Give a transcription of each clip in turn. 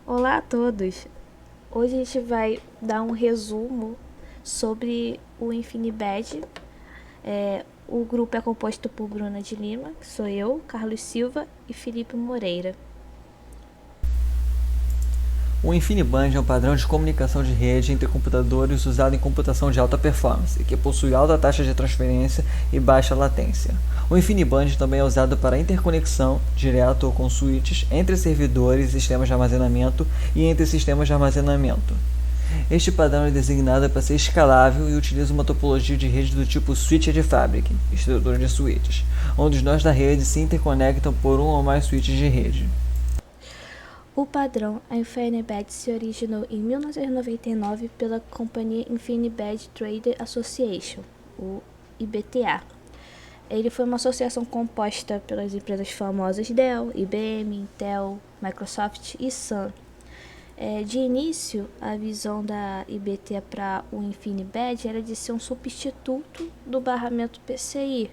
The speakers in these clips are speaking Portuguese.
Olá a todos! Hoje a gente vai dar um resumo sobre o Infinibed. O grupo é composto por Bruna de Lima, que sou eu, Carlos Silva e Felipe Moreira. O InfiniBand é um padrão de comunicação de rede entre computadores usado em computação de alta performance, que possui alta taxa de transferência e baixa latência. O InfiniBand também é usado para interconexão direta ou com switches entre servidores e sistemas de armazenamento e entre sistemas de armazenamento. Este padrão é designado para ser escalável e utiliza uma topologia de rede do tipo switch de fábrica, estrutura de switches, onde os nós da rede se interconectam por um ou mais switches de rede. O padrão Infinibed se originou em 1999 pela companhia Infinibed Trader Association, o IBTA. Ele foi uma associação composta pelas empresas famosas Dell, IBM, Intel, Microsoft e Sun. De início, a visão da IBT para o Infinibed era de ser um substituto do barramento PCI.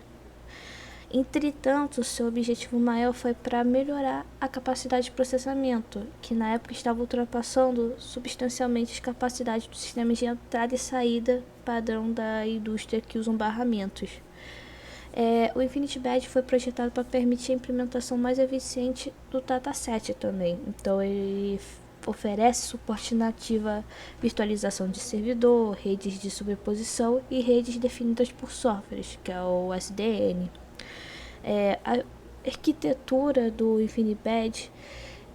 Entretanto, seu objetivo maior foi para melhorar a capacidade de processamento, que na época estava ultrapassando substancialmente as capacidades dos sistemas de entrada e saída padrão da indústria que usam barramentos. O Infinibed foi projetado para permitir a implementação mais eficiente do dataset também. Então ele oferece suporte nativo à virtualização de servidor, redes de sobreposição e redes definidas por softwares, que é o SDN. A arquitetura do Infinibed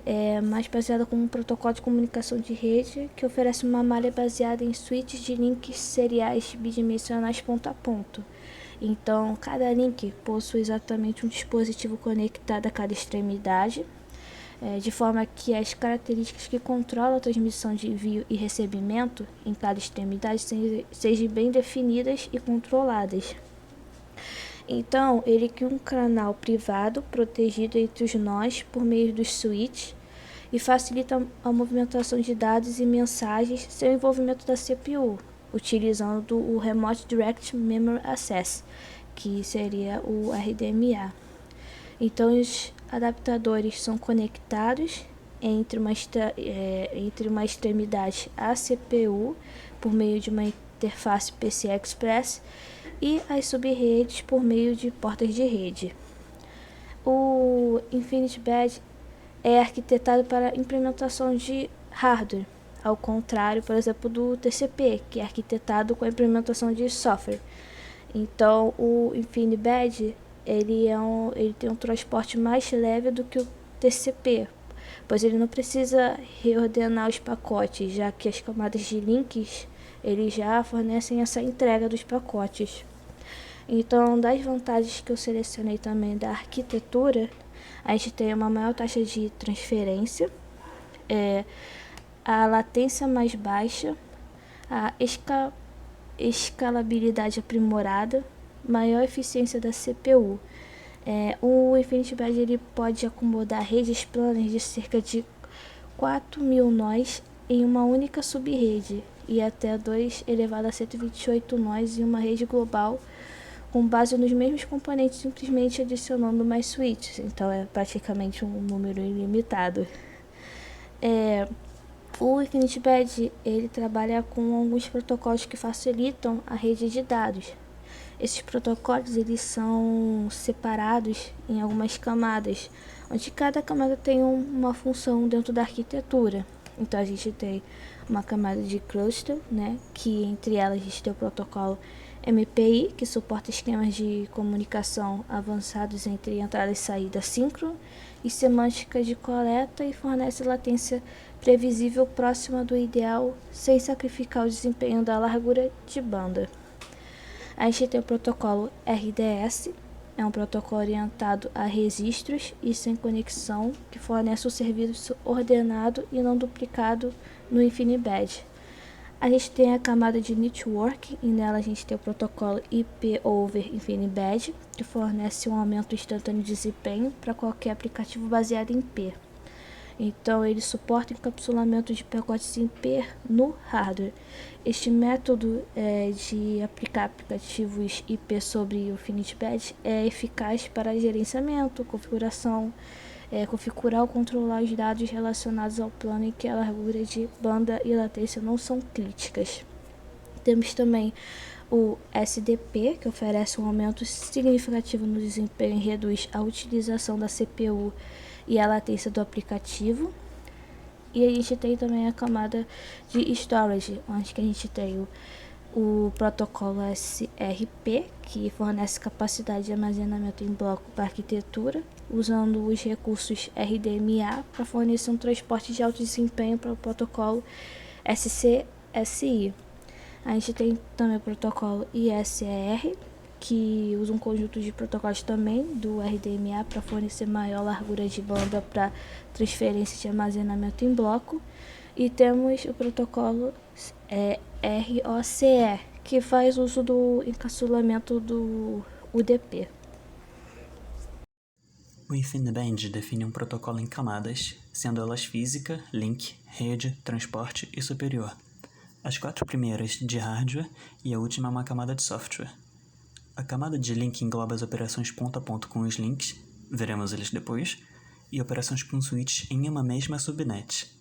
é mais baseada com um protocolo de comunicação de rede que oferece uma malha baseada em switches de links seriais bidimensionais ponto a ponto. Então, cada link possui exatamente um dispositivo conectado a cada extremidade, de forma que as características que controlam a transmissão de envio e recebimento em cada extremidade sejam bem definidas e controladas. Então, ele cria um canal privado protegido entre os nós por meio dos switches e facilita a movimentação de dados e mensagens sem o envolvimento da CPU, utilizando o Remote Direct Memory Access, que seria o RDMA. Então, os adaptadores são conectados entre uma extremidade à CPU por meio de uma interface PCI Express e as subredes por meio de portas de rede. O Infinibed é arquitetado para implementação de hardware, ao contrário, por exemplo, do TCP, que é arquitetado com a implementação de software. Então, o Infinibed ele tem um transporte mais leve do que o TCP, pois ele não precisa reordenar os pacotes, já que as camadas de links eles já fornecem essa entrega dos pacotes. Então, das vantagens que eu selecionei também da arquitetura, a gente tem uma maior taxa de transferência, a latência mais baixa, a escalabilidade aprimorada, maior eficiência da CPU. O Infinibed ele pode acomodar redes planas de cerca de 4.000 nós em uma única subrede e até 2 elevado a 128 nós em uma rede global com base nos mesmos componentes, simplesmente adicionando mais switches. Então é praticamente um número ilimitado. O Infinibed ele trabalha com alguns protocolos que facilitam a rede de dados. Esses protocolos eles são separados em algumas camadas, onde cada camada tem uma função dentro da arquitetura. Então a gente tem uma camada de cluster, né, que entre elas a gente tem o protocolo MPI, que suporta esquemas de comunicação avançados entre entrada e saída síncrono, e semântica de coleta e fornece latência previsível próxima do ideal, sem sacrificar o desempenho da largura de banda. A gente tem o protocolo RDS, é um protocolo orientado a registros e sem conexão, que fornece o serviço ordenado e não duplicado no Infinibed. A gente tem a camada de network, e nela a gente tem o protocolo IP over Infinibed, que fornece um aumento instantâneo de desempenho para qualquer aplicativo baseado em IP. Então, ele suporta encapsulamento de pacotes em IP no hardware. Este método de aplicar aplicativos IP sobre o Infinibed é eficaz para gerenciamento, configuração configurar ou controlar os dados relacionados ao plano em que a largura de banda e latência não são críticas. Temos também o SDP, que oferece um aumento significativo no desempenho e reduz a utilização da CPU e a latência do aplicativo. E a gente tem também a camada de storage, onde que a gente tem o protocolo SRP, que fornece capacidade de armazenamento em bloco para arquitetura, usando os recursos RDMA para fornecer um transporte de alto desempenho para o protocolo SCSI. A gente tem também o protocolo ISR, que usa um conjunto de protocolos também do RDMA para fornecer maior largura de banda para transferência de armazenamento em bloco. E temos o protocolo ROCE, que faz uso do encapsulamento do UDP. O InfiniBand define um protocolo em camadas, sendo elas física, link, rede, transporte e superior. As 4 primeiras de hardware e a última é uma camada de software. A camada de link engloba as operações ponto a ponto com os links, veremos eles depois, e operações com switch em uma mesma subnet.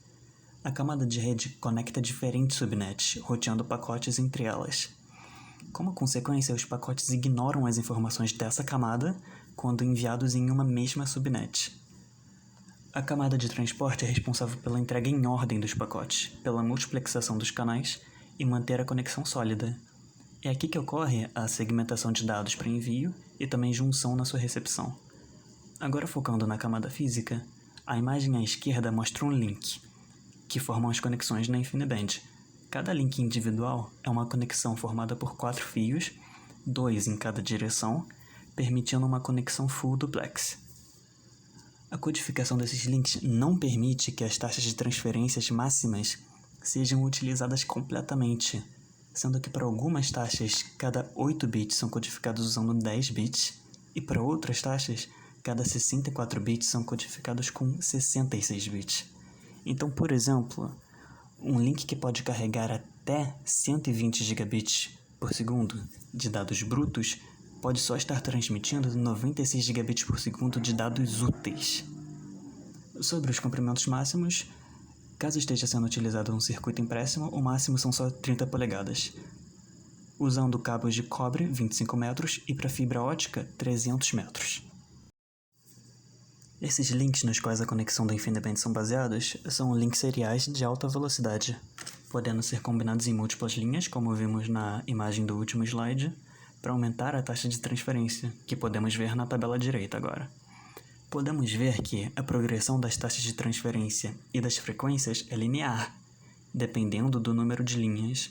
A camada de rede conecta diferentes subnets, roteando pacotes entre elas. Como consequência, os pacotes ignoram as informações dessa camada quando enviados em uma mesma subnet. A camada de transporte é responsável pela entrega em ordem dos pacotes, pela multiplexação dos canais e manter a conexão sólida. É aqui que ocorre a segmentação de dados para envio e também junção na sua recepção. Agora focando na camada física, a imagem à esquerda mostra um link, que formam as conexões na InfiniBand. Cada link individual é uma conexão formada por 4 fios, 2 em cada direção, permitindo uma conexão full duplex. A codificação desses links não permite que as taxas de transferências máximas sejam utilizadas completamente, sendo que para algumas taxas, cada 8 bits são codificados usando 10 bits, e para outras taxas, cada 64 bits são codificados com 66 bits. Então, por exemplo, um link que pode carregar até 120 gigabits por segundo de dados brutos pode só estar transmitindo 96 gigabits por segundo de dados úteis. Sobre os comprimentos máximos, caso esteja sendo utilizado um circuito empréstimo, o máximo são só 30 polegadas, usando cabos de cobre 25 metros e para fibra ótica 300 metros. Esses links nos quais a conexão da InfiniBand são baseados são links seriais de alta velocidade, podendo ser combinados em múltiplas linhas, como vimos na imagem do último slide, para aumentar a taxa de transferência, que podemos ver na tabela direita agora. Podemos ver que a progressão das taxas de transferência e das frequências é linear, dependendo do número de linhas.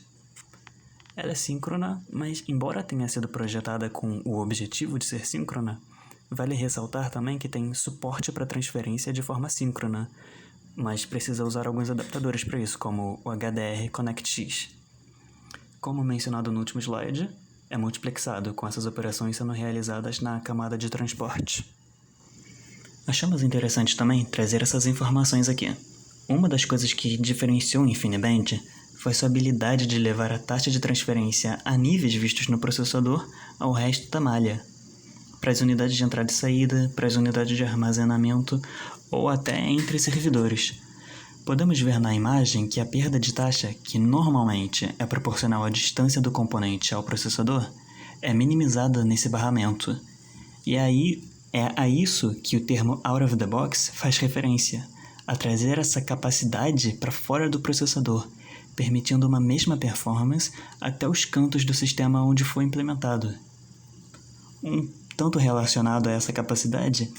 Ela é síncrona, mas embora tenha sido projetada com o objetivo de ser síncrona, vale ressaltar também que tem suporte para transferência de forma síncrona, mas precisa usar alguns adaptadores para isso, como o HDR ConnectX. Como mencionado no último slide, é multiplexado, com essas operações sendo realizadas na camada de transporte. Achamos interessante também trazer essas informações aqui. Uma das coisas que diferenciou o InfiniBand foi sua habilidade de levar a taxa de transferência a níveis vistos no processador ao resto da malha, para as unidades de entrada e saída, para as unidades de armazenamento ou até entre servidores. Podemos ver na imagem que a perda de taxa, que normalmente é proporcional à distância do componente ao processador, é minimizada nesse barramento. E aí é a isso que o termo out of the box faz referência, a trazer essa capacidade para fora do processador, permitindo uma mesma performance até os cantos do sistema onde foi implementado. Um tanto relacionado a essa capacidade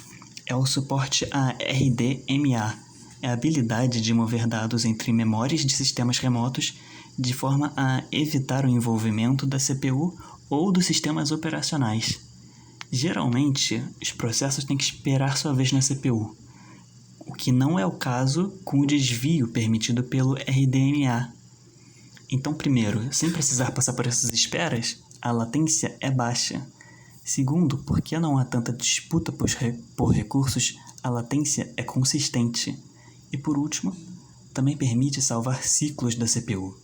é o suporte a RDMA, é a habilidade de mover dados entre memórias de sistemas remotos de forma a evitar o envolvimento da CPU ou dos sistemas operacionais. Geralmente, os processos têm que esperar sua vez na CPU, o que não é o caso com o desvio permitido pelo RDMA. Então, primeiro, sem precisar passar por essas esperas, a latência é baixa. Segundo, porque não há tanta disputa por recursos, a latência é consistente. E por último, também permite salvar ciclos da CPU.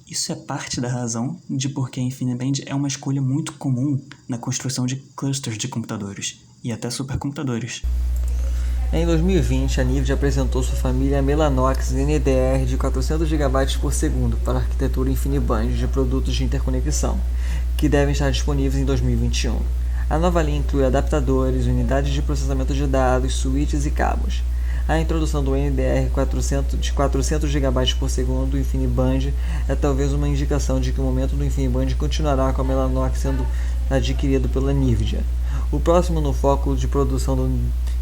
Isso é parte da razão de por que a InfiniBand é uma escolha muito comum na construção de clusters de computadores e até supercomputadores. Em 2020, a Nvidia apresentou sua família Mellanox NDR de 400 GB por segundo para a arquitetura InfiniBand de produtos de interconexão, que devem estar disponíveis em 2021. A nova linha inclui adaptadores, unidades de processamento de dados, switches e cabos. A introdução do NDR de 400 GB por segundo InfiniBand é talvez uma indicação de que o momento do InfiniBand continuará com a Mellanox sendo adquirido pela Nvidia. O próximo no foco de produção do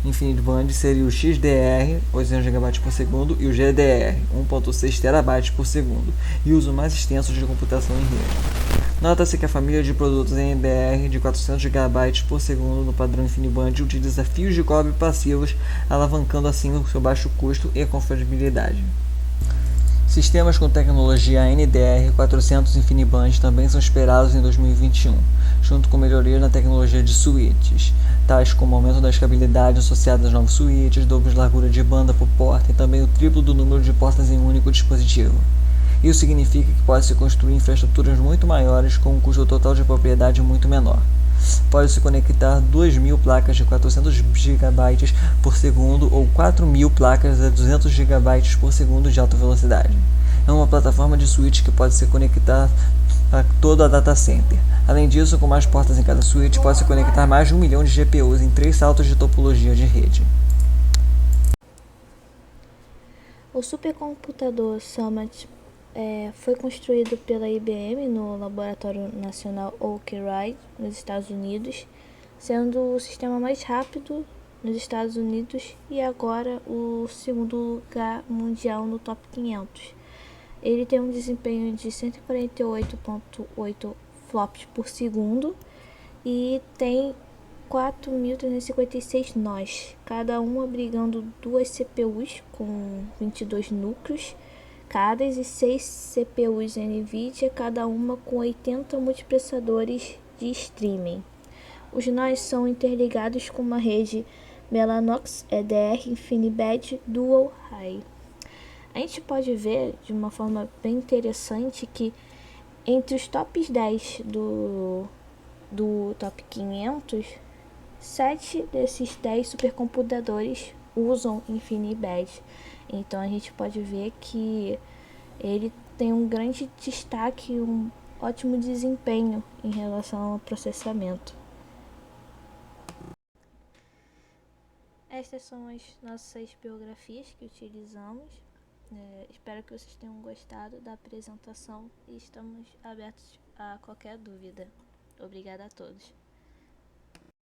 InfiniBand seria o XDR, 800 GB por segundo, e o GDR, 1.6 TB por segundo, e uso mais extenso de computação em rede. Nota-se que a família de produtos NDR de 400 GB por segundo no padrão InfiniBand utiliza fios de cobre passivos, alavancando assim o seu baixo custo e confiabilidade. Sistemas com tecnologia NDR400 InfiniBand também são esperados em 2021, junto com melhorias na tecnologia de switches, tais como aumento da escalabilidade associada aos novos switches, dobras de largura de banda por porta e também o triplo do número de portas em um único dispositivo. Isso significa que pode-se construir infraestruturas muito maiores com um custo total de propriedade muito menor. Pode-se conectar 2.000 placas de 400 GB por segundo ou 4.000 placas a 200 GB por segundo de alta velocidade. É uma plataforma de switch que pode se conectar a todo a data center. Além disso, com mais portas em cada switch, pode-se conectar mais de 1 milhão de GPUs em 3 saltos de topologia de rede. O supercomputador Summit foi construído pela IBM no Laboratório Nacional Oak Ridge, nos Estados Unidos, sendo o sistema mais rápido nos Estados Unidos e agora o segundo lugar mundial no Top 500. Ele tem um desempenho de 148.8 flops por segundo e tem 4.356 nós, cada um abrigando 2 CPUs com 22 núcleos cada e 6 CPUs NVIDIA, cada uma com 80 multiprocessadores de streaming. Os nós são interligados com uma rede Mellanox EDR InfiniBand Dual High. A gente pode ver de uma forma bem interessante que entre os tops 10 do top 500, 7 desses 10 supercomputadores usam InfiniBand. Então a gente pode ver que ele tem um grande destaque e um ótimo desempenho em relação ao processamento. Estas são as nossas biografias que utilizamos. Espero que vocês tenham gostado da apresentação e estamos abertos a qualquer dúvida. Obrigada a todos.